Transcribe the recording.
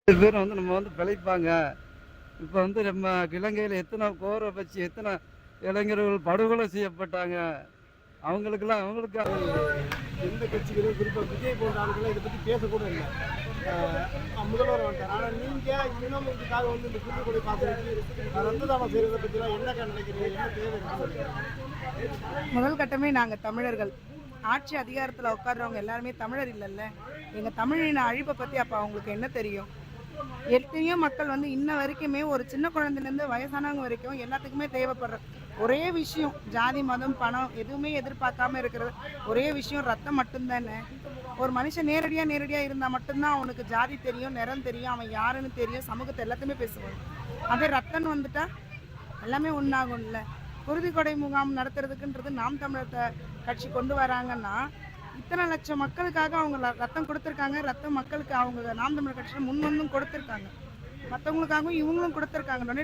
பேரும் நம்ம பிழைப்பாங்க. இப்ப நம்ம இலங்கையில எத்தனை கோர வச்சு எத்தனை இளைஞர்கள் படுகொலை செய்யப்பட்டாங்க. அவங்களுக்கு எந்த கட்சிகளும் குறிப்பாக விஜய் போன்ற ஆளுகளும் இதை பற்றி பேசக்கூட இல்லை. முதல்வர் வந்துட்டார். ஆனால் நீங்கள் இன்னும் இதுக்காக இந்த தூத்துக்குடி பாத்திரத்துக்கு ரத்த தானம் செய்கிறத பற்றிலாம் என்ன நினைக்கிறீங்க? என்ன தேவை? முதல் கட்டமே நாங்கள் தமிழர்கள் ஆட்சி அதிகாரத்தில் உட்கார்றவங்க எல்லாருமே தமிழர் இல்லைல்ல. எங்கள் தமிழின அழிப்பை பற்றி அப்போ அவங்களுக்கு என்ன தெரியும்? எத்தனையோ மக்கள் இன்ன வரைக்குமே ஒரு சின்ன குழந்தைலேருந்து வயசானவங்க வரைக்கும் எல்லாத்துக்குமே தேவைப்படுற ஒரே விஷயம் ஜாதி மதம் பணம் எதுவுமே எதிர்பார்க்காம இருக்கிறது ஒரே விஷயம் ரத்தம் மட்டும்தானே. ஒரு மனுஷன் நேரடியாக இருந்தால் மட்டும்தான் அவனுக்கு ஜாதி தெரியும், நிறம் தெரியும், அவன் யாருன்னு தெரியும், சமூகத்தை எல்லாத்தையுமே பேசுவாங்க. அதே ரத்தம்னு வந்துட்டா எல்லாமே ஒன்றாகும்ல. குருதி கொடை முகாம் நடத்துறதுக்குன்றது நாம் தமிழர் கட்சி கொண்டு வராங்கன்னா இத்தனை லட்சம் மக்களுக்காக அவங்க ரத்தம் கொடுத்துருக்காங்க. ரத்தம் மக்களுக்கு அவங்க நாம் தமிழர் கட்சியில் முன் வந்தும் கொடுத்துருக்காங்க. மற்றவங்களுக்காகவும் இவங்களும் கொடுத்துருக்காங்க.